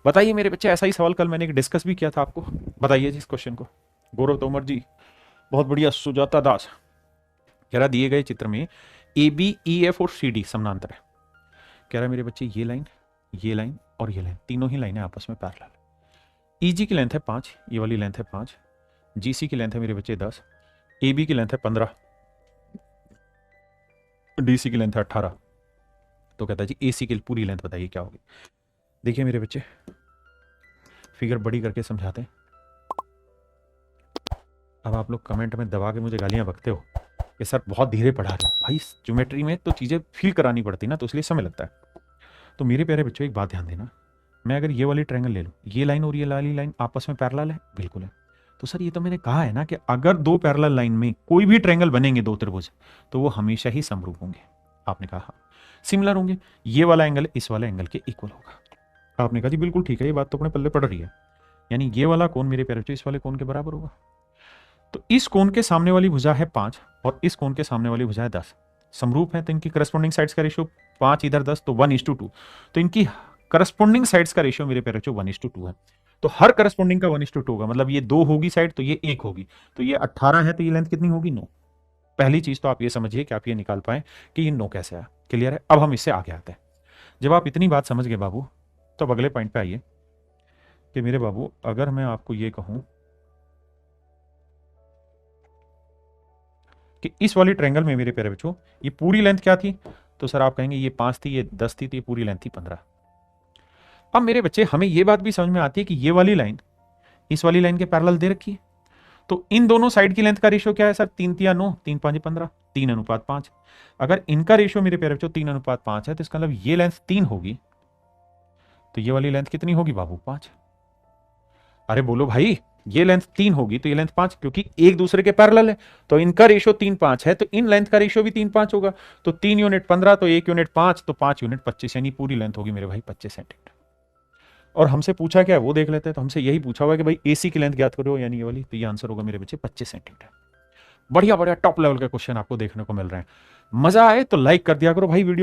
बताइए मेरे बच्चे, ऐसा ही सवाल कल मैंने एक डिस्कस भी किया था आपको। बताइए जी इस क्वेश्चन को। गौरव तोमर जी, बहुत बढ़िया। सुजाता दास कह रहा दिए गए चित्र में ए बी ई एफ और सी डी समानांतर है। कह रहा मेरे बच्चे ये लाइन और ये लाइन तीनों ही लाइनें आपस में पैरेलल। ई जी की लेंथ है 5, ये वाली लेंथ है 5, जी सी की लेंथ है मेरे बच्चे 10, ए बी की लेंथ है 15, डी सी की लेंथ है 18। तो कहता है जी ए सी की पूरी लेंथ बताइए क्या होगी। देखिए मेरे बच्चे, फिगर बड़ी करके समझाते हैं। अब आप लोग कमेंट में दबा के मुझे गालियां बकते हो कि सर बहुत धीरे पढ़ा रहे हो। भाई ज्योमेट्री में तो चीज़ें फील करानी पड़ती ना, तो इसलिए समय लगता है। तो मेरे प्यारे बच्चों एक बात ध्यान देना, मैं अगर ये वाली ट्रायंगल ले लूँ, ये लाइन और ये वाली लाइन आपस में पैरेलल है, बिल्कुल है। तो सर ये तो मैंने कहा है ना कि अगर दो पैरेलल लाइन में कोई भी ट्रायंगल बनेंगे, दो त्रिभुज, तो वो हमेशा ही समरूप होंगे। आपने कहा हाँ सिमिलर होंगे, ये वाला एंगल इस वाला एंगल के इक्वल होगा। आपने कहा जी बिल्कुल ठीक है, ये बात तो अपने पल्ले पड़ रही है। यानी ये वाला कोण मेरे प्यारे बच्चों इस वाले कोण के बराबर होगा। तो इस कोण के सामने वाली भुजा है 5 और इस कोण के सामने वाली भुजा है 10, समरूप है, तो इनकी करस्पॉन्डिंग साइड्स का रेशियो 5 इधर 10, तो 1:2। तो इनकी करस्पॉन्डिंग साइड्स का रेशियो मेरे प्यारे बच्चों 1:2 है। तो हर करस्पॉन्डिंग का 1:2 होगा, मतलब ये 2 होगी साइड तो ये 1 होगी, तो ये 18 है, तो ये लेंथ कितनी होगी 9। पहली चीज तो आप ये समझिए कि आप ये निकाल पाए कि ये 9 कैसे आया। क्लियर है। अब हम इससे आगे आते हैं। जब आप इतनी बात समझ गए बाबू, तो अब अगले पॉइंट पे आइए कि मेरे बाबू अगर मैं आपको ये कहूं कि इस वाली ट्रायंगल में मेरे प्यारे बच्चों ये पूरी लेंथ क्या थी, तो सर आप कहेंगे ये 5 थी, ये 10 थी, तो ये पूरी लेंथ थी 15। अब मेरे बच्चे हमें ये बात भी समझ में आती है कि ये वाली लाइन इस वाली लाइन के पैरेलल दे रखी है, तो इन दोनों साइड की लेंथ का रेशियो क्या है सर, 3 3 9, 3 5 15, 3:5। अगर इनका रेशियो मेरे प्यारे बच्चों 3:5 है, तो इसका मतलब ये लेंथ 3 होगी, तो ये वाली लेंथ कितनी होगी बाबू 5। अरे बोलो भाई, ये लेंथ 3 होगी तो ये लेंथ 5, क्योंकि एक दूसरे के पैरेलल है, तो इनका रेशियो 3 5 है, तो इन लेंथ का रेशियो भी 3 5 होगा। तो 3 यूनिट 15, तो 1 यूनिट 5, तो 5 यूनिट 25, यानी पूरी लेंथ होगी मेरे भाई 25 सेंटीमीटर। और हमसे पूछा क्या है वो देख लेते हैं। तो हमसे यही पूछा हुआ है कि भाई एसी की लेंथ ज्ञात करो, यानी ये वाली, तो ये आंसर होगा मेरे बच्चे 25 सेंटीमीटर। बढ़िया बढ़िया टॉप लेवल के क्वेश्चन आपको देखने को मिल रहे हैं। मजा आए तो लाइक कर दिया करो भाई वीडियो को।